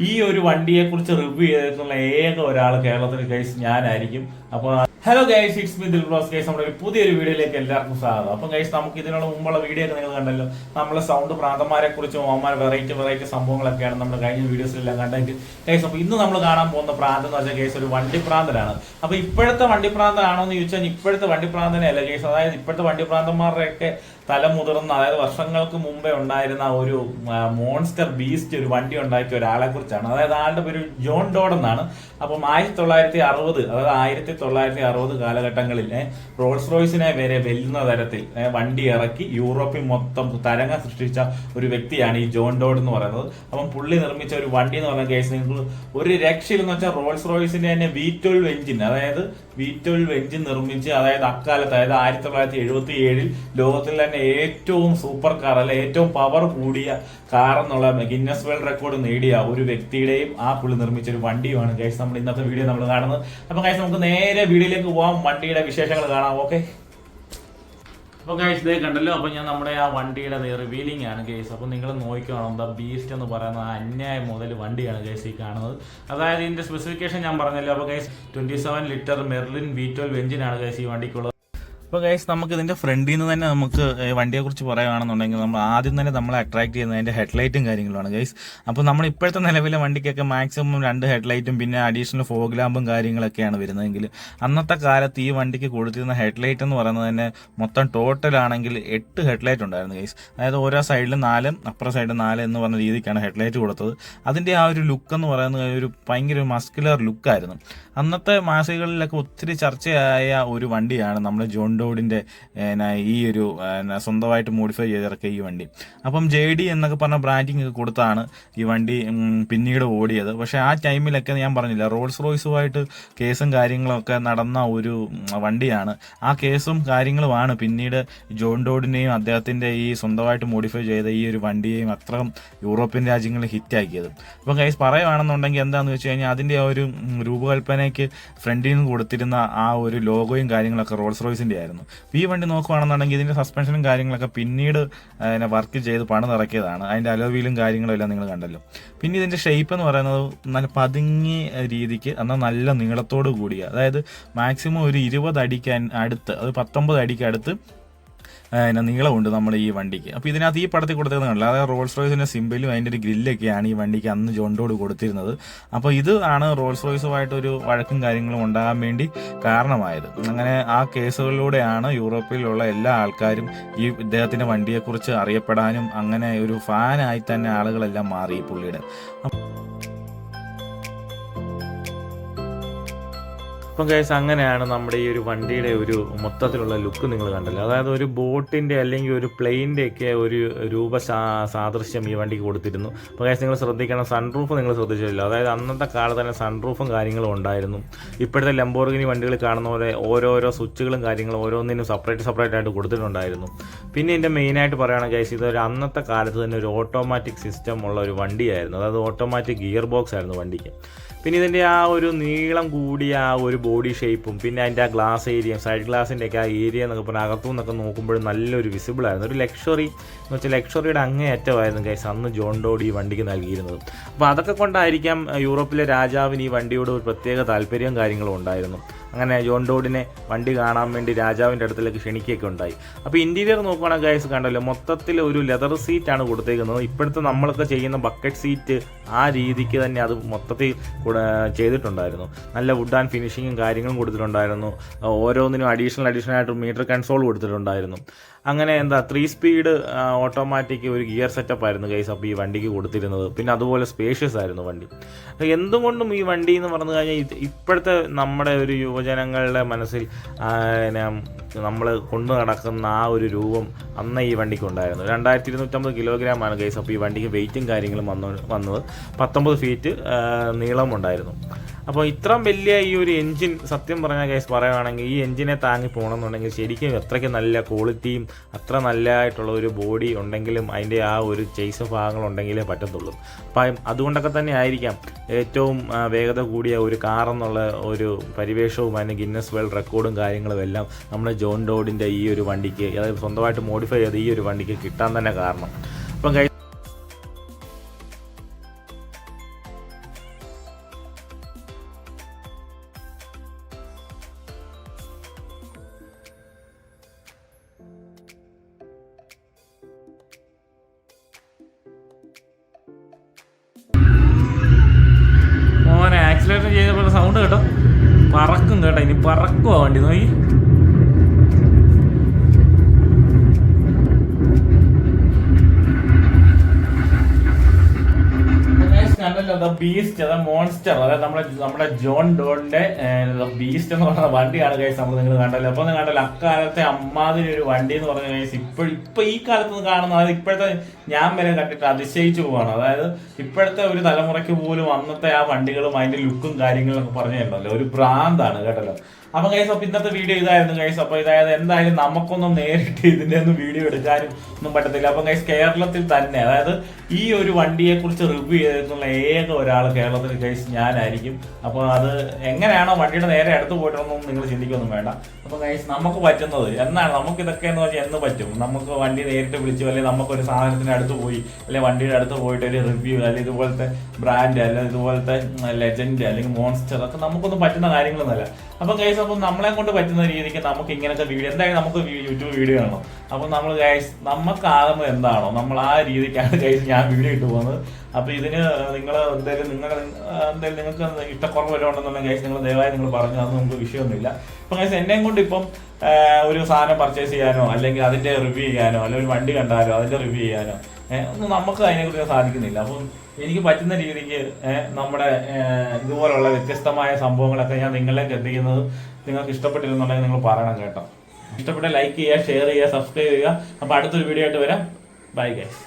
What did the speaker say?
ഈ ഒരു വണ്ടിയെക്കുറിച്ച് റിവ്യൂ ചെയ്തിട്ടുള്ള ഏക ഒരാൾ കേരളത്തിൽ ഗൈസ് ഞാനായിരിക്കും. അപ്പോൾ hello guys, it's me Dilbros guys. നമ്മുടെ ഒരു പുതിയൊരു വീഡിയോയിലേക്ക് എല്ലാവർക്കും സ്വാഗതം. അപ്പം ഗൈസ്, നമുക്ക് ഇതിനുള്ള മുമ്പുള്ള വീഡിയോ ഒക്കെ നിങ്ങൾ കണ്ടല്ലോ. നമ്മളെ സൗണ്ട് പ്രാന്തന്മാരെ കുറിച്ചും അവന്മാർ വെറൈറ്റി സംഭവങ്ങളൊക്കെയാണ് നമ്മൾ കഴിഞ്ഞ വീഡിയോസിലെല്ലാം കണ്ടെങ്കിൽ ഗൈസ്. അപ്പോൾ ഇന്ന് നമ്മൾ കാണാൻ പോകുന്ന പ്രാന്തം എന്ന് വെച്ചാൽ ഗൈസ് ഒരു വണ്ടിപ്രാന്തനാണ്. അപ്പോൾ ഇപ്പോഴത്തെ വണ്ടിപ്രാന്തനാണോ എന്ന് ചോദിച്ചാൽ ഇപ്പോഴത്തെ വണ്ടിപ്രാന്തനെ അല്ല ഗൈസ്. അതായത് ഇപ്പോഴത്തെ വണ്ടിപ്രാന്തന്മാരുടെയൊക്കെ തലമുതിർന്ന, അതായത് വർഷങ്ങൾക്ക് മുമ്പേ ഉണ്ടായിരുന്ന ഒരു മോൺസ്റ്റർ ബീസ്റ്റ് ഒരു വണ്ടി ഉണ്ടാക്കിയ ഒരാളെ കുറിച്ചാണ്. അതായത് ആളുടെ പേര് ജോൺ ഡോഡ് എന്നാണ്. അപ്പം 1960, അതായത് 1960 കാലഘട്ടങ്ങളിൽ റോൾസ് റോയ്സിനെ വരെ വെല്ലുന്ന തരത്തിൽ വണ്ടി ഇറക്കി യൂറോപ്പിൽ മൊത്തം തരംഗം സൃഷ്ടിച്ച ഒരു വ്യക്തിയാണ് ഈ ജോൺ ഡോഡ് എന്ന് പറയുന്നത്. അപ്പം പുള്ളി നിർമ്മിച്ച ഒരു വണ്ടി എന്ന് പറഞ്ഞ കേസ് നിങ്ങൾ ഒരു രക്ഷയില്ലെന്ന് വെച്ചാൽ റോൾസ് റോയ്സിന്റെ തന്നെ V12 എഞ്ചിൻ, അതായത് V12 എഞ്ചിൻ നിർമ്മിച്ച്, അതായത് അക്കാലത്ത്, അതായത് 1977 ലോകത്തിൽ തന്നെ ഏറ്റവും സൂപ്പർ കാർ, അല്ലെ ഏറ്റവും പവർ കൂടിയ കാർ എന്നുള്ള ഗിന്നസ് വേൾഡ് റെക്കോർഡ് നേടിയ ഒരു വ്യക്തിയുടെയും ആ പുള്ളി നിർമ്മിച്ച ഒരു വണ്ടിയുമാണ് ഗൈസ് നമ്മൾ ഇന്നത്തെ വീഡിയോ നമ്മൾ കാണുന്നത്. അപ്പൊ ഗൈസ് നമുക്ക് നേരെ വീഡിയോയിലേക്ക് പോവാം, വണ്ടിയുടെ വിശേഷങ്ങൾ കാണാം. ഓക്കെ, അപ്പൊ ഗൈസ് ഇതേ കണ്ടല്ലോ. അപ്പൊ ഞാൻ നമ്മുടെ ആ വണ്ടിയുടെ റിവീലിംഗ് ആണ് ഗൈസ്. അപ്പൊ നിങ്ങൾ നോക്കിക്കണം, എന്താ ബീസ്റ്റ് എന്ന് പറയുന്ന അന്യായ മുതൽ വണ്ടിയാണ് ഗൈസ് ഈ കാണുന്നത്. അതായത് ഇതിന്റെ സ്പെസിഫിക്കേഷൻ ഞാൻ പറഞ്ഞല്ലോ. അപ്പൊ ഗൈസ് 27 ലിറ്റർ മെർലിൻ V12 എഞ്ചിനാണ് ഗൈസ് ഈ വണ്ടിക്കുള്ളത്. അപ്പോൾ ഗൈസ് നമുക്ക് ഇതിൻ്റെ ഫ്രണ്ടിൽ നിന്ന് തന്നെ നമുക്ക് വണ്ടിയെക്കുറിച്ച് പറയുകയാണെന്നുണ്ടെങ്കിൽ നമ്മൾ ആദ്യം തന്നെ നമ്മളെ അട്രാക്ട് ചെയ്യുന്നത് അതിൻ്റെ ഹെഡ്ലൈറ്റും കാര്യങ്ങളുമാണ് ഗൈസ്. അപ്പോൾ നമ്മൾ ഇപ്പോഴത്തെ നിലവിലെ വണ്ടിക്കൊക്കെ മാക്സിമം 2 ഹെഡ്ലൈറ്റും പിന്നെ അഡീഷണൽ ഫോഗ് ലാമ്പും കാര്യങ്ങളൊക്കെയാണ് വരുന്നതെങ്കിൽ അന്നത്തെ കാലത്ത് ഈ വണ്ടിക്ക് കൊടുത്തിരുന്ന ഹെഡ്ലൈറ്റ് എന്ന് പറയുന്നത് തന്നെ മൊത്തം ടോട്ടലാണെങ്കിൽ 8 ഹെഡ്ലൈറ്റ് ഉണ്ടായിരുന്നു ഗൈസ്. അതായത് ഓരോ സൈഡിലും 4, അപ്പുറ സൈഡിൽ 4 എന്ന് പറഞ്ഞ രീതിക്കാണ് ഹെഡ്ലൈറ്റ് കൊടുത്തത്. അതിൻ്റെ ആ ഒരു ലുക്ക് എന്ന് പറയുന്നത് ഒരു ഭയങ്കര മസ്കുലർ ലുക്കായിരുന്നു. അന്നത്തെ മാസികകളിലൊക്കെ ഒത്തിരി ചർച്ചയായ ഒരു വണ്ടിയാണ് നമ്മൾ ജോൺ ഡോഡിൻ്റെ ഈ ഒരു സ്വന്തമായിട്ട് മോഡിഫൈ ചെയ്തിറക്കിയ ഈ വണ്ടി. അപ്പം JD എന്നൊക്കെ പറഞ്ഞ ബ്രാൻഡിങ് ഒക്കെ കൊടുത്താണ് ഈ വണ്ടി പിന്നീട് ഓടിയത്. പക്ഷേ ആ ടൈമിലൊക്കെ ഞാൻ പറഞ്ഞില്ല, റോൾസ് റോയ്സുമായിട്ട് കേസും കാര്യങ്ങളൊക്കെ നടന്ന ഒരു വണ്ടിയാണ്. ആ കേസും കാര്യങ്ങളുമാണ് പിന്നീട് ജോൺ ഡോഡിനെയും അദ്ദേഹത്തിൻ്റെ ഈ സ്വന്തമായിട്ട് മോഡിഫൈ ചെയ്ത ഈ ഒരു വണ്ടിയെയും അത്രയും യൂറോപ്യൻ രാജ്യങ്ങളിൽ ഹിറ്റാക്കിയത്. അപ്പം കേസ് പറയുകയാണെന്നുണ്ടെങ്കിൽ എന്താണെന്ന് വെച്ച് കഴിഞ്ഞാൽ അതിൻ്റെ ആ ഒരു രൂപകൽപ്പനയ്ക്ക് ഫ്രണ്ടിൽ നിന്ന് കൊടുത്തിരുന്ന ആ ഒരു ലോഗോയും കാര്യങ്ങളൊക്കെ റോൾസ് റോയ്സിൻ്റെ ആയിരുന്നു. ഈ വണ്ടി നോക്കുകയാണെന്നുണ്ടെങ്കിൽ ഇതിൻ്റെ സസ്പെൻഷനും കാര്യങ്ങളൊക്കെ പിന്നീട് വർക്ക് ചെയ്ത് പണിതിറക്കിയതാണ്. അതിൻ്റെ അലോവീലും കാര്യങ്ങളും എല്ലാം നിങ്ങൾ കണ്ടല്ലോ. പിന്നെ ഇതിൻ്റെ ഷേപ്പ് എന്ന് പറയുന്നത് നല്ല പതുങ്ങിയ രീതിക്ക്, എന്നാൽ നല്ല നീളത്തോട് കൂടിയ, അതായത് മാക്സിമം ഒരു 20 അടിക്ക് അടുത്ത്, അത് 19 അടിക്ക് അടുത്ത് നീളമുണ്ട് നമ്മുടെ ഈ വണ്ടിക്ക്. അപ്പോൾ ഇതിനകത്ത് ഈ പടത്തിൽ കൊടുത്തിരുന്നത് കണ്ടില്ല, അതായത് റോൾസ് റോയ്സിൻ്റെ സിമ്പിളും അതിൻ്റെ ഒരു ഗ്രില്ലൊക്കെയാണ് ഈ വണ്ടിക്ക് അന്ന് ജോൺ ഡോഡ് കൊടുത്തിരുന്നത്. അപ്പോൾ ഇത് ആണ് റോൾസ് റോയ്സുമായിട്ടൊരു വഴക്കും കാര്യങ്ങളും ഉണ്ടാകാൻ വേണ്ടി കാരണമായത്. അങ്ങനെ ആ കേസുകളിലൂടെയാണ് യൂറോപ്പിലുള്ള എല്ലാ ആൾക്കാരും ഈ ഇദ്ദേഹത്തിൻ്റെ വണ്ടിയെക്കുറിച്ച് അറിയപ്പെടാനും അങ്ങനെ ഒരു ഫാനായി തന്നെ ആളുകളെല്ലാം മാറി ഈ പുള്ളിയുടെ. അപ്പം കേസ് അങ്ങനെയാണ് നമ്മുടെ ഈ ഒരു വണ്ടിയുടെ ഒരു മൊത്തത്തിലുള്ള ലുക്ക് നിങ്ങൾ കണ്ടല്ലോ. അതായത് ഒരു ബോട്ടിൻ്റെ അല്ലെങ്കിൽ ഒരു പ്ലെയിൻ്റെ ഒക്കെ ഒരു സാദൃശ്യം ഈ വണ്ടിക്ക് കൊടുത്തിരുന്നു. അപ്പോൾ കേസ് നിങ്ങൾ ശ്രദ്ധിക്കണം, സൺറൂഫ് നിങ്ങൾ ശ്രദ്ധിച്ചില്ല. അതായത് അന്നത്തെ കാലത്ത് തന്നെ സൺറൂഫും കാര്യങ്ങളും ഉണ്ടായിരുന്നു. ഇപ്പോഴത്തെ ലംബോർഗിനി വണ്ടികൾ കാണുന്ന പോലെ ഓരോരോ സ്വിച്ചുകളും കാര്യങ്ങളും ഓരോന്നിനും സെപ്പറേറ്റ് ആയിട്ട് കൊടുത്തിട്ടുണ്ടായിരുന്നു. പിന്നെ ഇതിൻ്റെ മെയിനായിട്ട് പറയുകയാണെങ്കിൽ കേസ് ഇതൊരു അന്നത്തെ കാലത്ത് തന്നെ ഒരു ഓട്ടോമാറ്റിക് സിസ്റ്റം ഉള്ള ഒരു വണ്ടിയായിരുന്നു. അതായത് ഓട്ടോമാറ്റിക് ഗിയർ ബോക്സ് ആയിരുന്നു വണ്ടിക്ക്. പിന്നെ ഇതിൻ്റെ ആ ഒരു നീളം കൂടിയ ആ ഒരു ബോഡി ഷേപ്പും പിന്നെ അതിൻ്റെ ആ ഗ്ലാസ് ഏരിയയും സൈഡ് ഗ്ലാസിൻ്റെയൊക്കെ ആ ഏരിയ എന്നൊക്കെ പറഞ്ഞാൽ അകത്തു നിന്നൊക്കെ നോക്കുമ്പോഴും നല്ലൊരു വിസിബിളായിരുന്നു. ഒരു ലക്ഷറി എന്ന് വെച്ചാൽ ലക്ഷറിയുടെ അങ്ങേയറ്റമായിരുന്നു ഗൈസ് അന്ന് ജോൺ ഡോഡ് ഈ വണ്ടിക്ക് നൽകിയിരുന്നത്. അപ്പോൾ അതൊക്കെ കൊണ്ടായിരിക്കാം യൂറോപ്പിലെ രാജാവിന് ഈ വണ്ടിയോട് ഒരു പ്രത്യേക താല്പര്യവും കാര്യങ്ങളും ഉണ്ടായിരുന്നു. അങ്ങനെ ജോൺ ഡോഡിനെ വണ്ടി കാണാൻ വേണ്ടി രാജാവിൻ്റെ അടുത്തേക്ക് ക്ഷണിക്കുകയൊക്കെ ഉണ്ടായി. അപ്പോൾ ഇൻറ്റീരിയർ നോക്കുകയാണെങ്കിൽ ഗൈസ് കണ്ടല്ലോ, മൊത്തത്തിൽ ഒരു ലെതർ സീറ്റാണ് കൊടുത്തേക്കുന്നത്. ഇപ്പോഴത്തെ നമ്മളൊക്കെ ചെയ്യുന്ന ബക്കറ്റ് സീറ്റ് ആ രീതിക്ക് തന്നെ അത് മൊത്തത്തിൽ ചെയ്തിട്ടുണ്ടായിരുന്നു. നല്ല വുഡ് ആൻഡ് ഫിനിഷിങ്ങും കാര്യങ്ങളും കൊടുത്തിട്ടുണ്ടായിരുന്നു. ഓരോന്നിനും അഡീഷണൽ ആയിട്ട് മീറ്റർ കൺസോൾ കൊടുത്തിട്ടുണ്ടായിരുന്നു. അങ്ങനെ 3 സ്പീഡ് ഓട്ടോമാറ്റിക് ഒരു ഗിയർ സെറ്റപ്പ് ആയിരുന്നു ഗൈസ് അപ്പോൾ ഈ വണ്ടിക്ക് കൊടുത്തിരുന്നത്. പിന്നെ അതുപോലെ സ്പേഷ്യസ് ആയിരുന്നു വണ്ടി. എന്തുകൊണ്ടും ഈ വണ്ടി എന്ന് പറഞ്ഞു കഴിഞ്ഞാൽ ഇപ്പോഴത്തെ നമ്മുടെ ഒരു യുവജനങ്ങളുടെ മനസ്സിൽ നമ്മൾ കൊണ്ടു നടക്കുന്ന ആ ഒരു രൂപം അന്ന് ഈ വണ്ടിക്ക് ഉണ്ടായിരുന്നു. 2250 കിലോഗ്രാമാണ് ഗൈസ് അപ്പോൾ ഈ വണ്ടിക്ക് വെയിറ്റും കാര്യങ്ങളും വന്നത് 19 ഫീറ്റ് നീളമുണ്ടായിരുന്നു. അപ്പോൾ ഇത്രയും വലിയ ഈ ഒരു എൻജിൻ സത്യം പറഞ്ഞാൽ ഗൈസ് പറയുകയാണെങ്കിൽ ഈ എൻജിനെ താങ്ങി പോകണമെന്നുണ്ടെങ്കിൽ ശരിക്കും എത്രയ്ക്ക് നല്ല ക്വാളിറ്റിയും അത്ര നല്ലതായിട്ടുള്ള ഒരു ബോഡി ഉണ്ടെങ്കിലും അതിൻ്റെ ആ ഒരു ചേസ് ഭാഗങ്ങളുണ്ടെങ്കിലേ പറ്റത്തുള്ളൂ. അപ്പം അതുകൊണ്ടൊക്കെ തന്നെ ആയിരിക്കാം ഏറ്റവും വേഗത കൂടിയ ഒരു കാർ എന്നുള്ള ഒരു പരിവേഷവും അതിന് ഗിന്നസ് വേൾഡ് റെക്കോർഡും കാര്യങ്ങളും എല്ലാം നമ്മുടെ ജോൺ ഡോഡിൻ്റെ ഈ ഒരു വണ്ടിക്ക്, അതായത് സ്വന്തമായിട്ട് മോഡിഫൈ ചെയ്ത് ഈ ഒരു വണ്ടിക്ക് കിട്ടാൻ തന്നെ കാരണം. അപ്പം ആക്സിലേഷൻ ചെയ്തപ്പോൾ സൗണ്ട് കേട്ടോ, പറക്കും കേട്ടോ, ഇനി പറക്കുവാ വണ്ടി നോക്കി. കണ്ടല്ലോ ബീസ്റ്റ്, അതായത് മോൺസ്റ്റർ, അതായത് നമ്മുടെ ജോൺ ഡോണിന്റെ ബീസ്റ്റ് എന്ന് പറയുന്ന വണ്ടിയാണ് ഗൈസ് നമ്മൾ നിങ്ങൾ കണ്ടല്ലോ. അപ്പൊ കണ്ടല്ലോ അക്കാലത്തെ അമ്മാതിരി ഒരു വണ്ടി എന്ന് പറഞ്ഞ ഗൈസ് ഇപ്പൊ ഈ കാലത്ത് കാണുന്ന, അതായത് ഇപ്പോഴത്തെ ഞാൻ വരെ കണ്ടിട്ട് അതിശയിച്ചു പോവാണ്. അതായത് ഇപ്പോഴത്തെ ഒരു തലമുറയ്ക്ക് പോലും അന്നത്തെ ആ വണ്ടികളും അതിന്റെ ലുക്കും കാര്യങ്ങളൊക്കെ പറഞ്ഞിട്ടുണ്ടല്ലോ, ഒരു ഭ്രാന്താണ് കേട്ടല്ലോ. അപ്പൊ ഗൈസ് അപ്പൊ ഇന്നത്തെ വീഡിയോ ഇതായിരുന്നു ഗൈസ്. അപ്പൊ ഇതായത് എന്തായാലും നമുക്കൊന്നും നേരിട്ട് ഇതിന്റെ ഒന്നും വീഡിയോ എടുക്കാനും ഒന്നും പറ്റത്തില്ല. അപ്പൊ ഗൈസ് കേരളത്തിൽ തന്നെ, അതായത് ഈ ഒരു വണ്ടിയെ കുറിച്ച് റിവ്യൂ ചെയ്തിട്ടുള്ള ഏക ഒരാൾ കേരളത്തിൽ ഗൈസ് ഞാനായിരിക്കും. അപ്പൊ അത് എങ്ങനെയാണോ വണ്ടിയുടെ നേരെ അടുത്ത് പോയിട്ടൊന്നും നിങ്ങൾ ചിന്തിക്കൊന്നും വേണ്ട. അപ്പൊ ഗൈസ് നമുക്ക് പറ്റുന്നത് എന്നാണ്, നമുക്ക് ഇതൊക്കെ എന്ന് പറഞ്ഞാൽ എന്ന് പറ്റും. നമുക്ക് വണ്ടി നേരിട്ട് വിളിച്ചു, അല്ലെങ്കിൽ നമുക്കൊരു സാധനത്തിന്റെ അടുത്ത് പോയി, അല്ലെങ്കിൽ വണ്ടിയുടെ അടുത്ത് പോയിട്ട് ഒരു റിവ്യൂ, അല്ലെങ്കിൽ ഇതുപോലത്തെ ബ്രാൻഡ്, അല്ലെങ്കിൽ ഇതുപോലത്തെ ലെജൻഡ്, അല്ലെങ്കിൽ മോൺസ്റ്റർ, അതൊക്കെ നമുക്കൊന്നും പറ്റുന്ന കാര്യങ്ങളൊന്നുമല്ല. അപ്പൊ ഗൈസ് അപ്പം നമ്മളെ കൊണ്ട് പറ്റുന്ന രീതിക്ക് നമുക്ക് ഇങ്ങനത്തെ വീഡിയോ, എന്തായാലും നമുക്ക് യൂട്യൂബ് വീഡിയോ കാണണം. അപ്പൊ നമ്മൾ ഗൈസ് നമുക്കാകുന്നത് എന്താണോ നമ്മൾ ആ രീതിക്കാണ് ഗൈസ് ഞാൻ വീഡിയോ ഇട്ട് പോകുന്നത്. അപ്പൊ ഇതിന് നിങ്ങൾ എന്തായാലും നിങ്ങൾക്ക് ഇഷ്ടക്കുറവ് വല്ലതും ഉണ്ടെന്നുണ്ടെങ്കിൽ ഗൈസ് നിങ്ങൾ ദയവായി നിങ്ങൾ പറഞ്ഞു, അത് നമുക്ക് വിഷയമൊന്നുമില്ല. അപ്പൊ ഗൈസ് എന്നെയും കൊണ്ട് ഇപ്പം ഒരു സാധനം പർച്ചേസ് ചെയ്യാനോ, അല്ലെങ്കിൽ അതിന്റെ റിവ്യൂ ചെയ്യാനോ, അല്ലെങ്കിൽ ഒരു വണ്ടി കണ്ടാലോ അതിന്റെ റിവ്യൂ ചെയ്യാനോ ഒന്നും നമുക്ക് അതിനെക്കുറിച്ച് സാധിക്കുന്നില്ല. അപ്പം എനിക്ക് പറ്റുന്ന രീതിക്ക് നമ്മുടെ ഇതുപോലുള്ള വ്യത്യസ്തമായ സംഭവങ്ങളൊക്കെ ഞാൻ നിങ്ങളിലേക്ക് എത്തിക്കുന്നത് നിങ്ങൾക്ക് ഇഷ്ടപ്പെട്ടില്ലെന്നുണ്ടെങ്കിൽ നിങ്ങൾ പറയണം കേട്ടോ. ഇഷ്ടപ്പെട്ട ലൈക്ക് ചെയ്യുക, ഷെയർ ചെയ്യുക, സബ്സ്ക്രൈബ് ചെയ്യുക. അപ്പോൾ അടുത്തൊരു വീഡിയോ ആയിട്ട് വരാം. Bye guys.